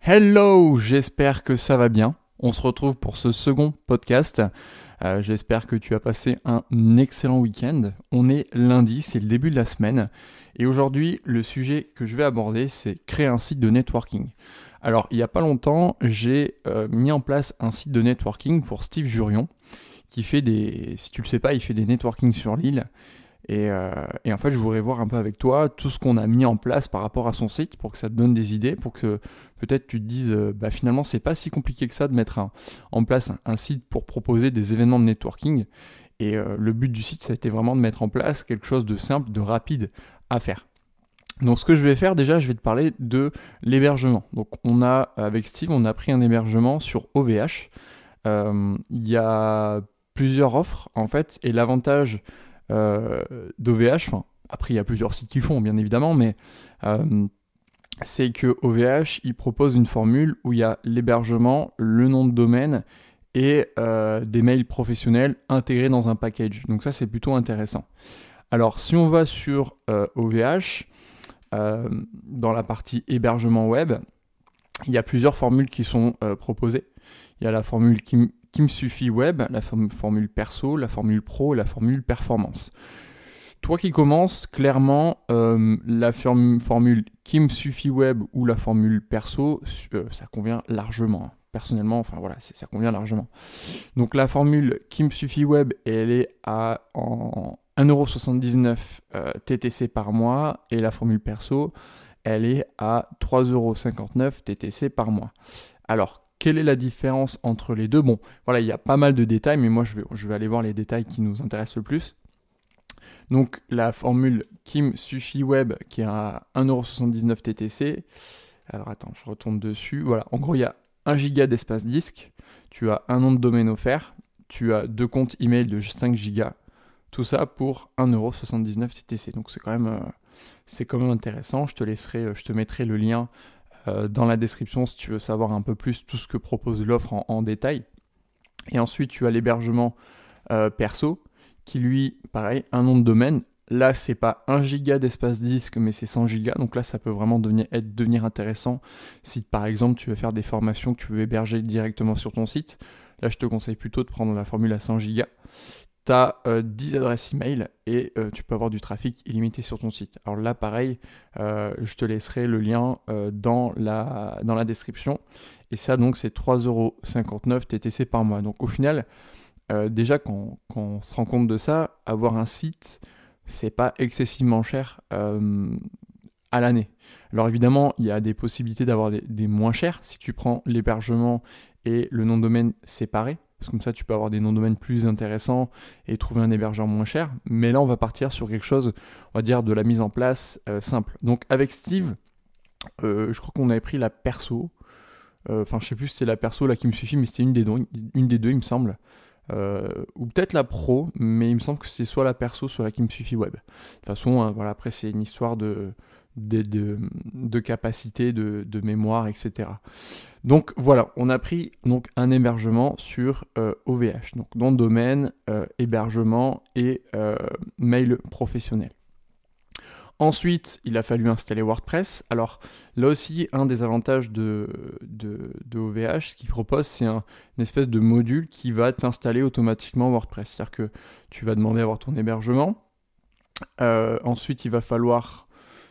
Hello, j'espère que ça va bien. On se retrouve pour ce second podcast. J'espère que tu as passé un excellent week-end. On est lundi, c'est le début de la semaine. Et aujourd'hui, le sujet que je vais aborder, c'est créer un site de networking. Alors, il n'y a pas longtemps, j'ai mis en place un site de networking pour Steve Jurion, qui fait si tu le sais pas, il fait des networking sur l'île. Et en fait, je voudrais voir un peu avec toi tout ce qu'on a mis en place par rapport à son site pour que ça te donne des idées, pour que peut-être tu te dises finalement c'est pas si compliqué que ça de mettre en place un site pour proposer des événements de networking. Et le but du site, ça a été vraiment de mettre en place quelque chose de simple, de rapide à faire. Donc ce que je vais faire déjà, je vais te parler de l'hébergement. Donc avec Steve, on a pris un hébergement sur OVH. Il y a plusieurs offres en fait, et l'avantage d'OVH, après il y a plusieurs sites qui le font bien évidemment, mais c'est que OVH il propose une formule où il y a l'hébergement, le nom de domaine et des mails professionnels intégrés dans un package. Donc ça c'est plutôt intéressant. Alors si on va sur OVH, dans la partie hébergement web, il y a plusieurs formules qui sont proposées. Il y a la formule qui me suffit web, la formule perso, la formule pro et la formule performance. Toi qui commences, clairement, la formule qui me suffit web ou la formule perso, ça convient largement. Personnellement, ça convient largement. Donc la formule qui me suffit web, elle est à 1,79€ TTC par mois et la formule perso, elle est à 3,59€ TTC par mois. Alors, quelle est la différence entre les deux ? Bon, voilà, il y a pas mal de détails, mais moi, je vais aller voir les détails qui nous intéressent le plus. Donc, la formule qui me suffit web, qui est à 1,79€ TTC. Alors, attends, je retourne dessus. Voilà, en gros, il y a 1 giga d'espace disque. Tu as un nom de domaine offert. Tu as 2 comptes email de 5 gigas. Tout ça pour 1,79€ TTC. Donc, c'est quand même intéressant. Je te mettrai le lien dans la description si tu veux savoir un peu plus tout ce que propose l'offre en détail. Et ensuite, tu as l'hébergement perso, qui lui, pareil, un nom de domaine. Là, c'est pas 1 giga d'espace disque, mais c'est 100 gigas. Donc là, ça peut vraiment devenir intéressant si, par exemple, tu veux faire des formations que tu veux héberger directement sur ton site. Là, je te conseille plutôt de prendre la formule à 100 gigas. Tu as 10 adresses email et tu peux avoir du trafic illimité sur ton site. Alors là, pareil, je te laisserai le lien dans la description. Et ça, donc, c'est 3,59€ TTC par mois. Donc au final, déjà, quand on se rend compte de ça, avoir un site, c'est pas excessivement cher à l'année. Alors évidemment, il y a des possibilités d'avoir des moins chers si tu prends l'hébergement et le nom de domaine séparés. Parce que comme ça, tu peux avoir des noms de domaine plus intéressants et trouver un hébergeur moins cher. Mais là, on va partir sur quelque chose, on va dire, de la mise en place simple. Donc avec Steve, je crois qu'on avait pris la perso. Je sais plus si c'était la perso là qui me suffit, mais c'était une des deux, il me semble. Ou peut-être la pro, mais il me semble que c'est soit la perso, soit la qui me suffit web. De toute façon, après, c'est une histoire de capacité, de mémoire, etc. Donc voilà, on a pris donc un hébergement sur OVH, donc nom de domaine, hébergement et mail professionnel. Ensuite, il a fallu installer WordPress. Alors là aussi, un des avantages de OVH, ce qu'il propose, c'est une espèce de module qui va t'installer automatiquement WordPress. C'est-à-dire que tu vas demander à avoir ton hébergement. Ensuite, il va falloir,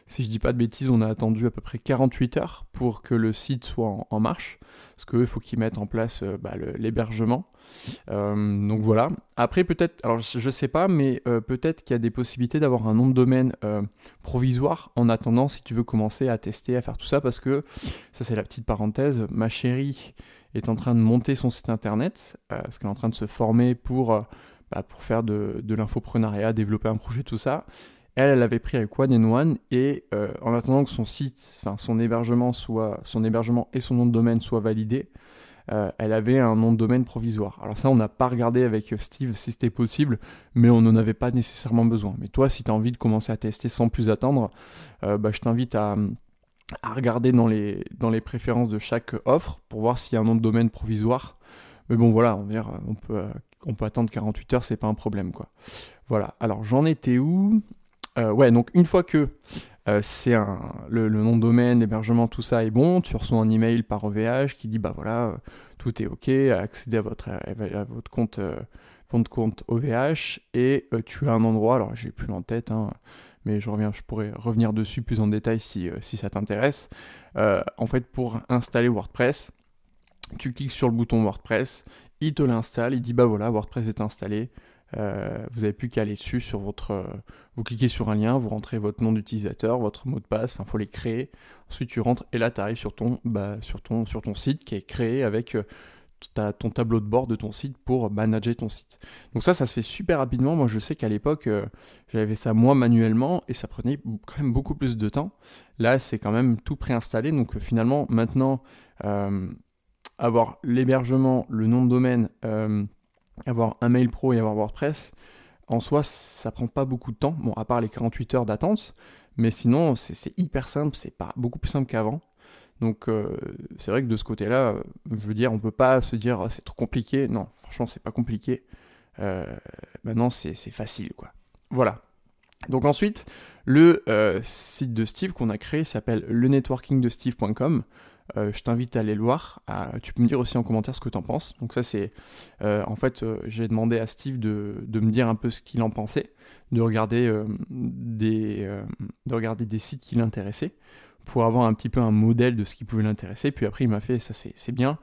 si je dis pas de bêtises, on a attendu à peu près 48 heures pour que le site soit en marche. Parce qu'il faut qu'ils mettent en place l'hébergement. Donc voilà. Après peut-être, alors je sais pas, mais peut-être qu'il y a des possibilités d'avoir un nom de domaine provisoire en attendant si tu veux commencer à tester, à faire tout ça. Parce que, ça c'est la petite parenthèse, ma chérie est en train de monter son site internet. Parce qu'elle est en train de se former pour faire de l'infoprenariat, développer un projet, tout ça. Elle avait pris avec One and One et en attendant que son hébergement et son nom de domaine soient validés, elle avait un nom de domaine provisoire. Alors ça, on n'a pas regardé avec Steve si c'était possible, mais on n'en avait pas nécessairement besoin. Mais toi, si tu as envie de commencer à tester sans plus attendre, je t'invite à regarder dans les préférences de chaque offre pour voir s'il y a un nom de domaine provisoire. Mais bon, voilà, on peut attendre 48 heures, c'est pas un problème, quoi. Voilà, alors j'en étais où ? Donc une fois que Le nom de domaine, l'hébergement, tout ça est bon. Tu reçois un email par OVH qui dit bah voilà, tout est ok, accédez à votre compte OVH et tu as un endroit. Alors j'ai plus en tête, hein, mais je pourrais revenir dessus plus en détail si ça t'intéresse. En fait, pour installer WordPress, tu cliques sur le bouton WordPress, il te l'installe, il dit bah voilà, WordPress est installé. Vous n'avez plus qu'à aller dessus vous cliquez sur un lien, vous rentrez votre nom d'utilisateur, votre mot de passe, faut les créer. Ensuite tu rentres et là tu arrives sur ton site qui est créé avec ton tableau de bord de ton site pour manager ton site. Donc ça se fait super rapidement. Moi je sais qu'à l'époque j'avais fait ça moi manuellement et ça prenait quand même beaucoup plus de temps. Là c'est quand même tout préinstallé, donc finalement maintenant avoir l'hébergement, le nom de domaine, avoir un mail pro et avoir WordPress, en soi, ça prend pas beaucoup de temps, bon, à part les 48 heures d'attente, mais sinon, c'est hyper simple, c'est pas beaucoup plus simple qu'avant. Donc, c'est vrai que de ce côté-là, je veux dire, on peut pas se dire, oh, c'est trop compliqué. Non, franchement, c'est pas compliqué. Maintenant, c'est facile, quoi. Voilà. Donc ensuite, le site de Steve qu'on a créé s'appelle lenetworkingdesteve.com. Je t'invite à aller le voir. Tu peux me dire aussi en commentaire ce que tu en penses. Donc ça c'est... j'ai demandé à Steve de me dire un peu ce qu'il en pensait, de regarder des sites qui l'intéressaient, pour avoir un petit peu un modèle de ce qui pouvait l'intéresser. Puis après il m'a fait, ça c'est bien,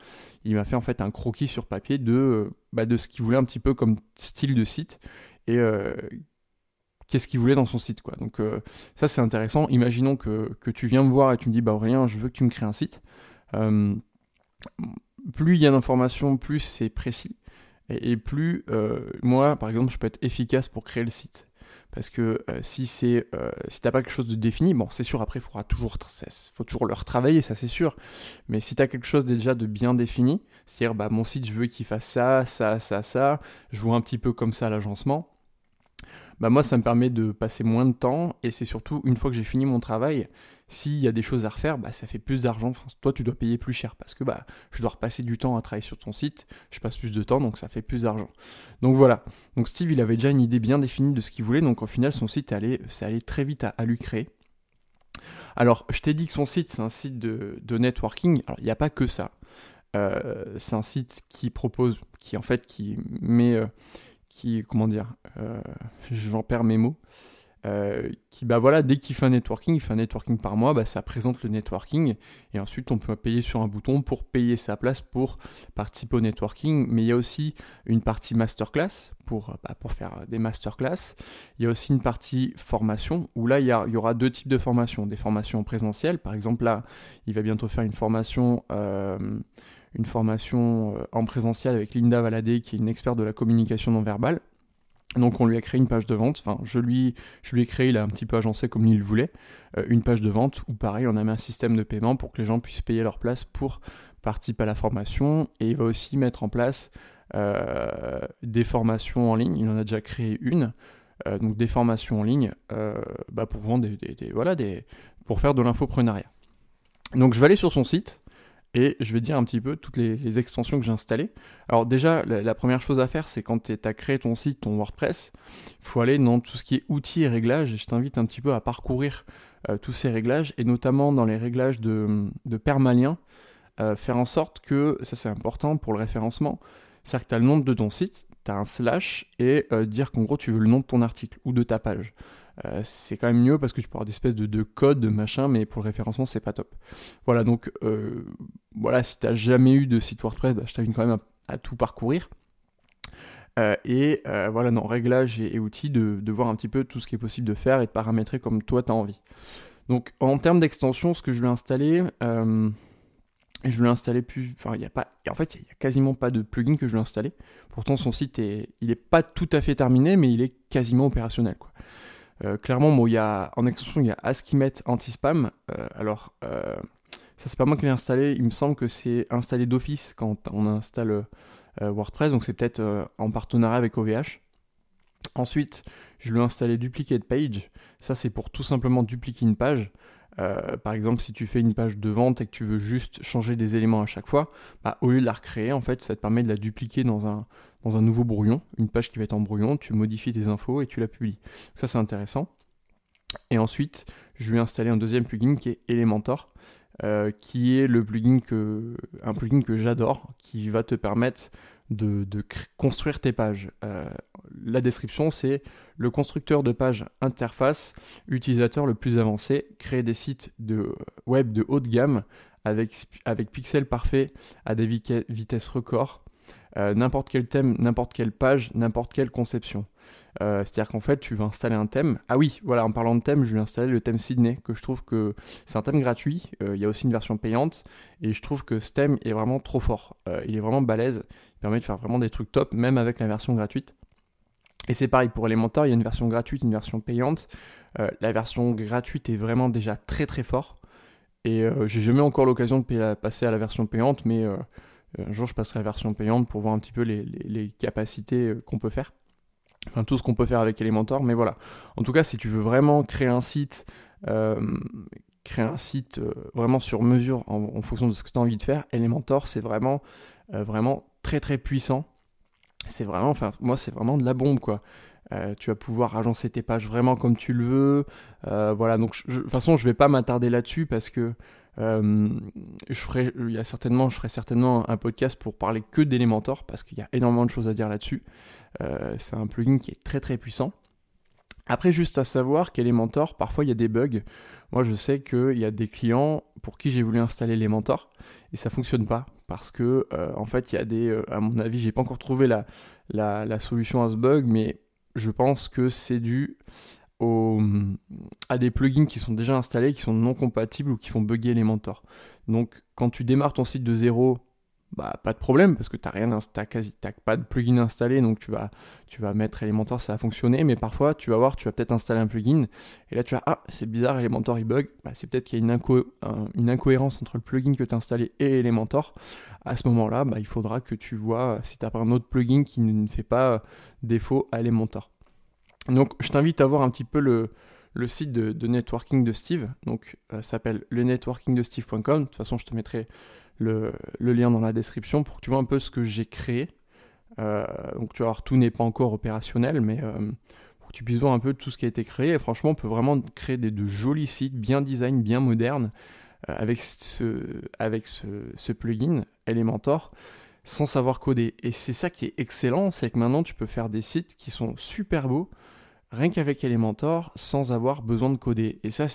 il m'a fait en fait un croquis sur papier de ce qu'il voulait un petit peu comme style de site, et qu'est-ce qu'il voulait dans son site, quoi. Donc ça c'est intéressant. Imaginons que tu viens me voir et tu me dis bah Aurélien, je veux que tu me crées un site. Plus il y a d'informations, plus c'est précis, et plus moi par exemple je peux être efficace pour créer le site. Parce que si t'as pas quelque chose de défini, bon c'est sûr après faut toujours le retravailler, ça c'est sûr. Mais si t'as quelque chose déjà de bien défini, c'est-à-dire bah mon site je veux qu'il fasse ça, je vois un petit peu comme ça l'agencement. Bah moi ça me permet de passer moins de temps, et c'est surtout une fois que j'ai fini mon travail, s'il y a des choses à refaire, bah ça fait plus d'argent. Enfin, toi tu dois payer plus cher parce que bah je dois repasser du temps à travailler sur ton site, je passe plus de temps donc ça fait plus d'argent. Donc voilà. Donc Steve il avait déjà une idée bien définie de ce qu'il voulait, donc au final son site ça allait très vite à lui créer. Alors je t'ai dit que son site c'est un site de networking. Alors il n'y a pas que ça. C'est un site qui met j'en perds mes mots, dès qu'il fait un networking, il fait un networking par mois, ça présente le networking, et ensuite on peut payer sur un bouton pour payer sa place pour participer au networking. Mais il y a aussi une partie masterclass pour faire des masterclass. Il y a aussi une partie formation où là il y aura deux types de formations, des formations présentielles. Par exemple là il va bientôt faire une formation en présentiel avec Linda Valadé, qui est une experte de la communication non verbale. Donc on lui a créé une page de vente, je lui ai créé, il a un petit peu agencé comme il le voulait, une page de vente où pareil on a mis un système de paiement pour que les gens puissent payer leur place pour participer à la formation. Et il va aussi mettre en place des formations en ligne, il en a déjà créé une, donc des formations en ligne pour vendre pour faire de l'infoprenariat. Donc je vais aller sur son site et je vais dire un petit peu toutes les extensions que j'ai installées. Alors déjà, la première chose à faire, c'est quand tu as créé ton site, ton WordPress, il faut aller dans tout ce qui est outils et réglages, et je t'invite un petit peu à parcourir tous ces réglages, et notamment dans les réglages de permalien, faire en sorte que, ça c'est important pour le référencement, c'est-à-dire que tu as le nom de ton site, tu as un slash, et dire qu'en gros tu veux le nom de ton article ou de ta page. C'est quand même mieux parce que tu peux avoir des espèces de codes, de machin, mais pour le référencement, c'est pas top. Voilà, donc si t'as jamais eu de site WordPress, je t'invite quand même à tout parcourir. Dans réglages et outils, de voir un petit peu tout ce qui est possible de faire et de paramétrer comme toi t'as envie. Donc en termes d'extension, ce que je vais installer, il y a quasiment pas de plugin que je vais installer. Pourtant son site il est pas tout à fait terminé, mais il est quasiment opérationnel, quoi. Clairement, en extension, il y a Askimet Anti-Spam. Ça, c'est pas moi qui l'ai installé. Il me semble que c'est installé d'office quand on installe WordPress. Donc, c'est peut-être en partenariat avec OVH. Ensuite, je lui ai installé Duplicate Page. Ça, c'est pour tout simplement dupliquer une page. Par exemple, si tu fais une page de vente et que tu veux juste changer des éléments à chaque fois, au lieu de la recréer, en fait, ça te permet de la dupliquer dans un nouveau brouillon, une page qui va être en brouillon, tu modifies tes infos et tu la publies. Ça, c'est intéressant. Et ensuite, je vais installer un deuxième plugin qui est Elementor, qui est un plugin que j'adore, qui va te permettre de construire tes pages. La description, c'est le constructeur de pages interface utilisateur le plus avancé, créer des sites de web de haut de gamme avec pixels parfaits à des vitesses records, n'importe quel thème, n'importe quelle page, n'importe quelle conception. C'est-à-dire qu'en fait, tu vas installer un thème. Ah oui, voilà, en parlant de thème, je vais installer le thème Sydney, que je trouve que c'est un thème gratuit. Il y a aussi une version payante, et je trouve que ce thème est vraiment trop fort. Il est vraiment balèze, il permet de faire vraiment des trucs top, même avec la version gratuite. Et c'est pareil, pour Elementor, il y a une version gratuite, une version payante. La version gratuite est vraiment déjà très très fort. Et j'ai jamais encore l'occasion de passer à la version payante, mais un jour je passerai à la version payante pour voir un petit peu les capacités qu'on peut faire. Enfin, tout ce qu'on peut faire avec Elementor, mais voilà. En tout cas, si tu veux vraiment créer un site vraiment sur mesure en fonction de ce que tu as envie de faire, Elementor, c'est vraiment très très puissant. C'est vraiment, enfin, moi, c'est vraiment de la bombe, quoi. Tu vas pouvoir agencer tes pages vraiment comme tu le veux. Voilà, donc de toute façon, je vais pas m'attarder là-dessus parce que je ferai certainement un podcast pour parler que d'Elementor parce qu'il y a énormément de choses à dire là-dessus. C'est un plugin qui est très très puissant. Après, juste à savoir qu'Elementor, parfois il y a des bugs. Moi, je sais qu'il y a des clients pour qui j'ai voulu installer Elementor et ça fonctionne pas parce que en fait, il y a à mon avis, j'ai pas encore trouvé la solution à ce bug, mais je pense que c'est dû à des plugins qui sont déjà installés, qui sont non compatibles ou qui font bugger Elementor. Donc, quand tu démarres ton site de zéro, bah, pas de problème parce que t'as pas de plugin installé, donc tu vas mettre Elementor, ça va fonctionner. Mais parfois, tu vas peut-être installer un plugin et là tu vas c'est bizarre, Elementor il bug. Bah, c'est peut-être qu'il y a une incohérence entre le plugin que tu as installé et Elementor. À ce moment-là, bah, il faudra que tu vois si tu n'as pas un autre plugin qui ne fait pas défaut à Elementor. Donc, je t'invite à voir un petit peu le site de networking de Steve. Donc, ça s'appelle lenetworkingdesteve.com. De toute façon, je te mettrai le lien dans la description pour que tu vois un peu ce que j'ai créé. Donc, tu vas voir, tout n'est pas encore opérationnel, mais pour que tu puisses voir un peu tout ce qui a été créé. Et franchement, on peut vraiment créer de jolis sites bien design, bien modernes avec ce plugin Elementor sans savoir coder. Et c'est ça qui est excellent, c'est que maintenant, tu peux faire des sites qui sont super beaux rien qu'avec Elementor, sans avoir besoin de coder. Et ça,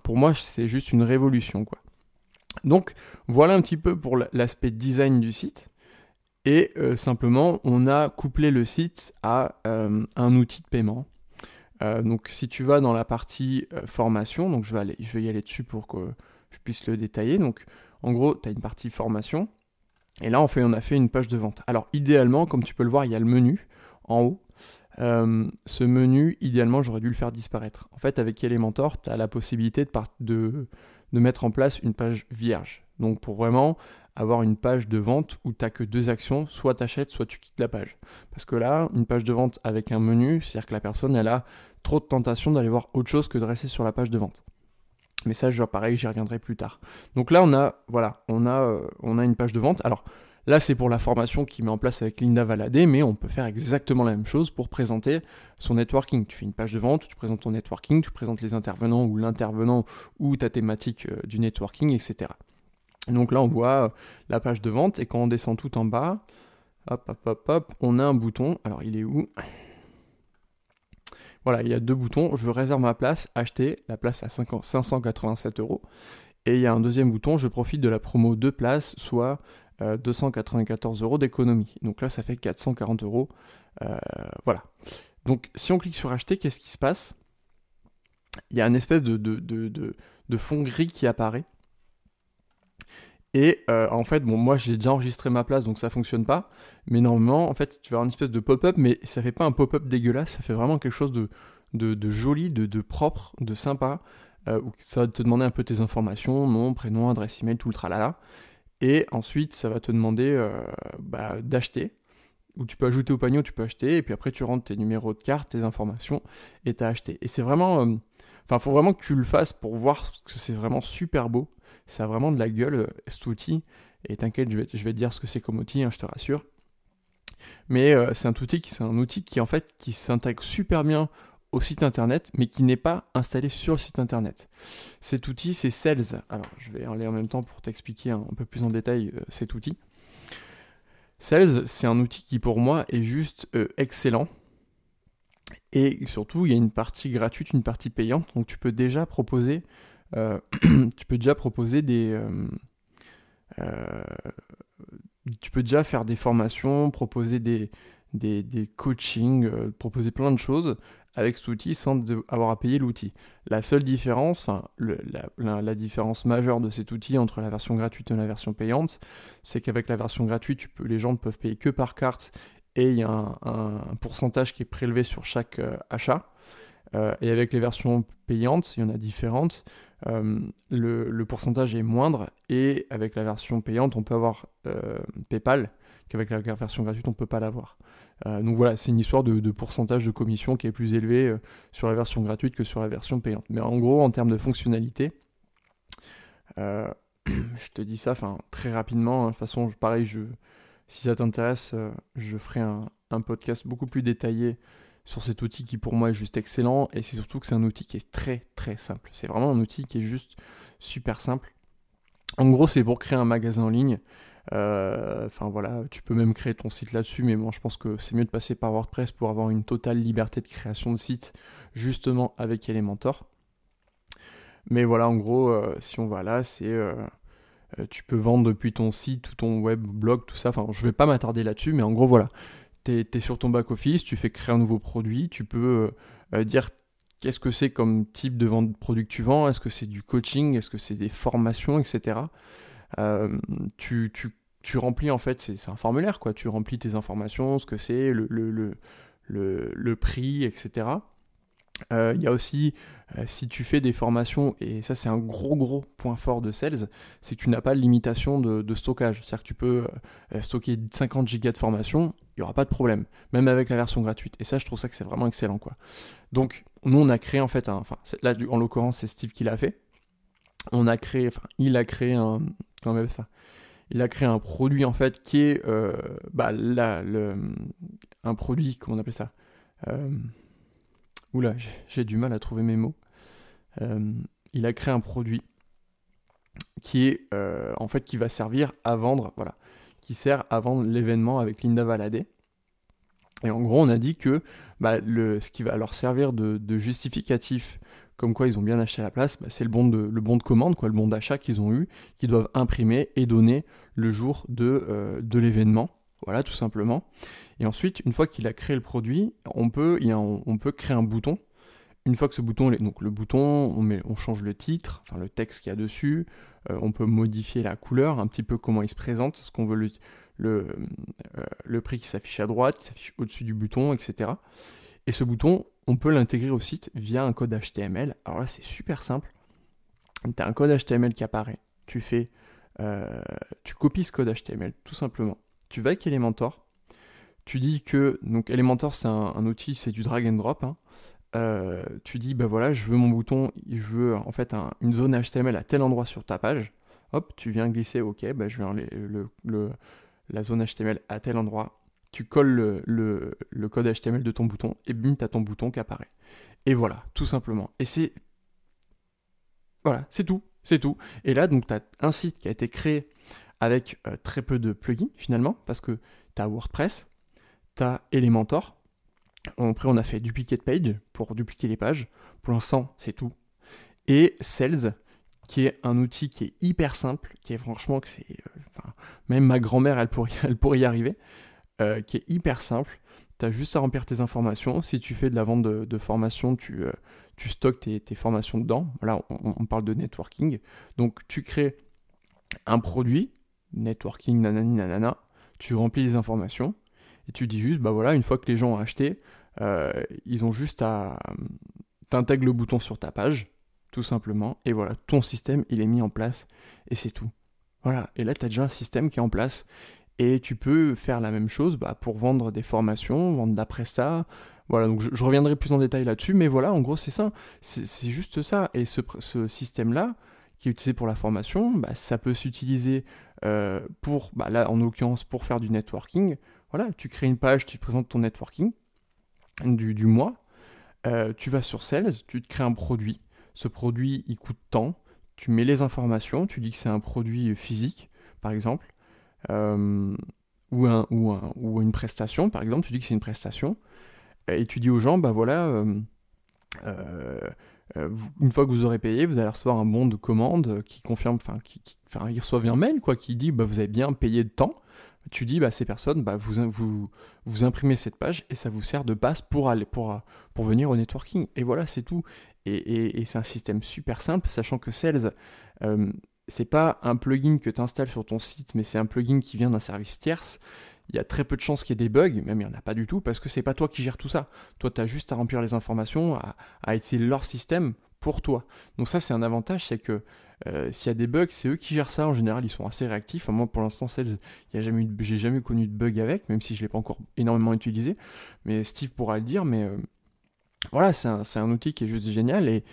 pour moi, c'est juste une révolution, quoi. Donc, voilà un petit peu pour l'aspect design du site. Et simplement, on a couplé le site à un outil de paiement. Donc, si tu vas dans la partie formation, donc je vais y aller dessus pour que je puisse le détailler. Donc, en gros, tu as une partie formation. Et là, on a fait une page de vente. Alors, idéalement, comme tu peux le voir, il y a le menu en haut. Ce menu, idéalement, j'aurais dû le faire disparaître. En fait, avec Elementor, tu as la possibilité de mettre en place une page vierge. Donc, pour vraiment avoir une page de vente où tu n'as que deux actions, soit tu achètes, soit tu quittes la page. Parce que là, une page de vente avec un menu, c'est-à-dire que la personne, elle a trop de tentation d'aller voir autre chose que de rester sur la page de vente. Mais ça, pareil, j'y reviendrai plus tard. Donc là, on a une page de vente. Alors, là, c'est pour la formation qui met en place avec Linda Valadé, mais on peut faire exactement la même chose pour présenter son networking. Tu fais une page de vente, tu présentes ton networking, tu présentes les intervenants ou l'intervenant ou ta thématique du networking, etc. Donc là, on voit la page de vente et quand on descend tout en bas, hop, on a un bouton. Alors, il est où ? Voilà, il y a deux boutons. Je réserve ma place, acheter, la place à 587 €. Et il y a un deuxième bouton, je profite de la promo 2 places, soit 294 € d'économie. Donc là, ça fait 440 €. Voilà. Donc, si on clique sur acheter, qu'est-ce qui se passe ? Il y a une espèce de fond gris qui apparaît. Et en fait, bon, moi j'ai déjà enregistré ma place, donc ça fonctionne pas. Mais normalement, en fait, tu vas avoir une espèce de pop-up, mais ça fait pas un pop-up dégueulasse, ça fait vraiment quelque chose de joli, de propre, de sympa. Où ça va te demander un peu tes informations, nom, prénom, adresse email, tout le tralala. Et ensuite, ça va te demander d'acheter. Où tu peux ajouter au panier, où tu peux acheter. Et puis après, tu rentres tes numéros de carte, tes informations, et tu as acheté. Et c'est vraiment... faut vraiment que tu le fasses pour voir que c'est vraiment super beau. Ça a vraiment de la gueule, cet outil. Et t'inquiète, je vais te dire ce que c'est comme outil, je te rassure. Mais c'est un outil qui en fait qui s'intègre super bien au site internet, mais qui n'est pas installé sur le site internet. Cet outil, c'est Sales. Alors, je vais aller en même temps pour t'expliquer un peu plus en détail cet outil. Sales, c'est un outil qui pour moi est juste excellent. Et surtout, il y a une partie gratuite, une partie payante. Donc tu peux déjà proposer, tu peux déjà faire des formations, proposer des coachings, proposer plein de choses avec cet outil sans avoir à payer l'outil. La seule différence, la différence majeure de cet outil entre la version gratuite et la version payante, c'est qu'avec la version gratuite, les gens ne peuvent payer que par carte et il y a un pourcentage qui est prélevé sur chaque achat. Et avec les versions payantes, il y en a différentes, le pourcentage est moindre, et avec la version payante, on peut avoir PayPal, qu'avec la version gratuite, on ne peut pas l'avoir. Donc voilà, c'est une histoire de pourcentage de commission qui est plus élevé sur la version gratuite que sur la version payante. Mais en gros, en termes de fonctionnalité, je te dis ça très rapidement. De toute façon, pareil, si ça t'intéresse, je ferai un podcast beaucoup plus détaillé sur cet outil qui pour moi est juste excellent, et c'est surtout que c'est un outil qui est très très simple. C'est vraiment un outil qui est juste super simple. En gros, c'est pour créer un magasin en ligne. Voilà, tu peux même créer ton site là-dessus, mais bon, je pense que c'est mieux de passer par WordPress pour avoir une totale liberté de création de site, justement avec Elementor. Mais voilà, en gros, si on va là, c'est tu peux vendre depuis ton site, tout ton web, blog, tout ça. Enfin, je vais pas m'attarder là-dessus, mais en gros, voilà. T'es sur ton back-office, tu fais créer un nouveau produit, tu peux dire qu'est-ce que c'est comme type de vente de produit que tu vends, est-ce que c'est du coaching, est-ce que c'est des formations, etc. Tu remplis, en fait, c'est un formulaire, quoi. Tu remplis tes informations, ce que c'est, le prix, etc. Il y a aussi, si tu fais des formations, et ça c'est un gros point fort de Sales, c'est que tu n'as pas de limitation de stockage. C'est-à-dire que tu peux stocker 50 gigas de formation, il n'y aura pas de problème, même avec la version gratuite. Et ça, je trouve ça que c'est vraiment excellent, quoi. Donc, nous, on a créé en fait, là, en l'occurrence, c'est Steve qui l'a fait. Il a créé il a créé un produit, en fait, qui est, un produit, comment on appelle ça Oula, j'ai du mal à trouver mes mots. Il a créé un produit qui est en fait qui va servir à vendre, voilà, qui sert à vendre l'événement avec Linda Valadez. Et en gros, on a dit que ce qui va leur servir de justificatif, comme quoi ils ont bien acheté la place, c'est le bon de commande, quoi, le bon d'achat qu'ils ont eu, qu'ils doivent imprimer et donner le jour de l'événement. Voilà, tout simplement. Et ensuite, une fois qu'il a créé le produit, on peut créer un bouton. Une fois que ce bouton, donc le bouton, on change le titre, le texte qu'il y a dessus, on peut modifier la couleur, un petit peu comment il se présente, ce qu'on veut le prix qui s'affiche à droite, qui s'affiche au-dessus du bouton, etc. Et ce bouton, on peut l'intégrer au site via un code HTML. Alors là, c'est super simple. Tu as un code HTML qui apparaît. Tu copies ce code HTML, tout simplement. Tu vas avec Elementor. Tu dis que, donc Elementor, c'est un outil, c'est du drag and drop. Tu dis, voilà, je veux mon bouton, je veux en fait une zone HTML à tel endroit sur ta page. Hop, tu viens glisser, ok, je veux la zone HTML à tel endroit. Tu colles le code HTML de ton bouton, et bim, tu as ton bouton qui apparaît. Et voilà, tout simplement. Et voilà, c'est tout. Et là, donc, tu as un site qui a été créé avec très peu de plugins, finalement, parce que tu as WordPress, tu as Elementor. Après, on a fait Duplicate Page pour dupliquer les pages. Pour l'instant, c'est tout. Et Sales, qui est un outil qui est hyper simple, qui est franchement, même ma grand-mère, elle pourrait y arriver, qui est hyper simple. Tu as juste à remplir tes informations. Si tu fais de la vente de formation, tu stockes tes formations dedans. Là, on parle de networking. Donc, tu crées un produit, networking, nanani, nanana. Tu remplis les informations. Et tu dis juste, une fois que les gens ont acheté, ils ont juste à t'intègrer le bouton sur ta page, tout simplement. Et voilà, ton système, il est mis en place. Et c'est tout. Voilà. Et là, tu as déjà un système qui est en place. Et tu peux faire la même chose pour vendre des formations, vendre de la presta. Voilà, donc je reviendrai plus en détail là-dessus. Mais voilà, en gros, c'est ça. C'est juste ça. Et ce système-là, qui est utilisé pour la formation, ça peut s'utiliser pour, là, en l'occurrence, pour faire du networking. Voilà, tu crées une page, tu présentes ton networking du mois. tu vas sur Sales, tu te crées un produit. Ce produit, il coûte tant. Tu mets les informations, tu dis que c'est un produit physique, par exemple, ou une prestation, par exemple, tu dis que c'est une prestation, et tu dis aux gens, bah voilà, une fois que vous aurez payé, vous allez recevoir un bon de commande qui confirme, ils reçoivent un mail quoi, qui dit, bah vous avez bien payé de temps. Tu dis, bah ces personnes, bah vous imprimez cette page et ça vous sert de base pour venir au networking. Et voilà, c'est tout. Et c'est un système super simple, sachant que Sales, c'est pas un plugin que tu installes sur ton site, mais c'est un plugin qui vient d'un service tierce. Il y a très peu de chances qu'il y ait des bugs, même il n'y en a pas du tout, parce que c'est pas toi qui gères tout ça. Toi, tu as juste à remplir les informations, à utiliser leur système pour toi. Donc ça, c'est un avantage, c'est que s'il y a des bugs, c'est eux qui gèrent ça. En général, ils sont assez réactifs. Enfin, moi, pour l'instant, Sales, j'ai jamais connu de bug avec, même si je ne l'ai pas encore énormément utilisé. Mais Steve pourra le dire, mais voilà, c'est un outil qui est juste génial. Et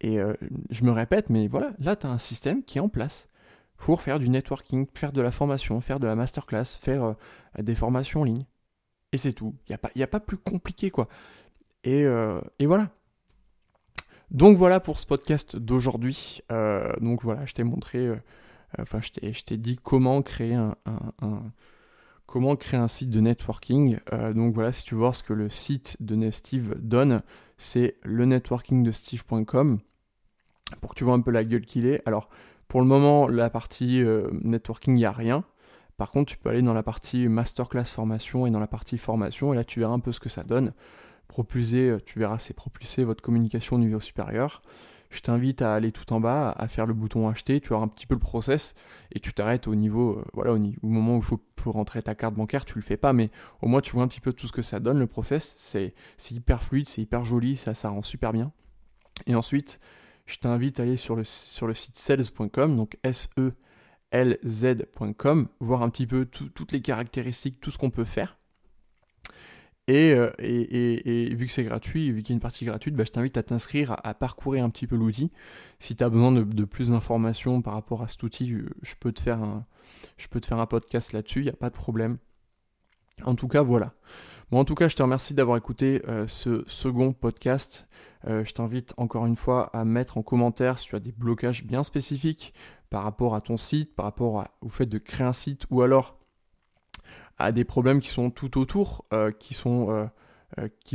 je me répète, mais voilà, là, tu as un système qui est en place pour faire du networking, faire de la formation, faire de la masterclass, faire des formations en ligne. Et c'est tout. Il n'y a pas plus compliqué, quoi. Et voilà. Donc voilà pour ce podcast d'aujourd'hui. Donc voilà, je t'ai montré, je t'ai dit comment créer comment créer un site de networking. Donc voilà, si tu veux voir ce que le site de Steve donne, c'est lenetworkingdesteve.com pour que tu vois un peu la gueule qu'il est. Alors pour le moment, la partie networking, il n'y a rien. Par contre, tu peux aller dans la partie masterclass formation et dans la partie formation, et là tu verras un peu ce que ça donne. Propulser, tu verras, c'est propulser votre communication au niveau supérieur. Je t'invite à aller tout en bas, à faire le bouton acheter, tu auras un petit peu le process et tu t'arrêtes au niveau, au moment où il faut rentrer ta carte bancaire, tu le fais pas, mais au moins tu vois un petit peu tout ce que ça donne, le process, c'est hyper fluide, c'est hyper joli, ça rend super bien. Et ensuite, je t'invite à aller sur le site sales.com, donc selz.com, voir un petit peu toutes les caractéristiques, tout ce qu'on peut faire. Et vu que c'est gratuit, vu qu'il y a une partie gratuite, bah, je t'invite à t'inscrire, à parcourir un petit peu l'outil. Si tu as besoin de plus d'informations par rapport à cet outil, je peux te faire un podcast là-dessus, il n'y a pas de problème. En tout cas, voilà. Bon, en tout cas, je te remercie d'avoir écouté ce second podcast. Je t'invite encore une fois à mettre en commentaire si tu as des blocages bien spécifiques par rapport à ton site, par rapport au fait de créer un site, ou alors à des problèmes qui sont tout autour, qui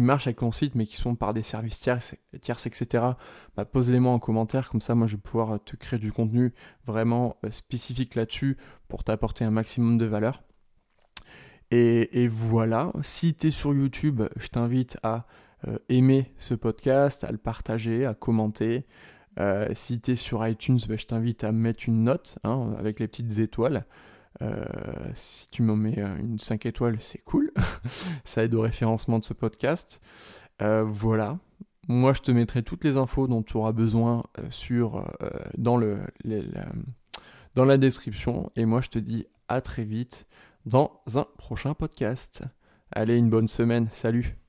marchent avec ton site, mais qui sont par des services tierces, etc. Bah, pose-les-moi en commentaire, comme ça, moi, je vais pouvoir te créer du contenu vraiment spécifique là-dessus pour t'apporter un maximum de valeur. Et voilà, si tu es sur YouTube, je t'invite à aimer ce podcast, à le partager, à commenter. Si tu es sur iTunes, bah, je t'invite à mettre une note avec les petites étoiles. Si tu m'en mets une 5 étoiles, c'est cool. Ça aide au référencement de ce podcast. Voilà. Moi, je te mettrai toutes les infos dont tu auras besoin dans la description. Et moi, je te dis à très vite dans un prochain podcast. Allez, une bonne semaine. Salut!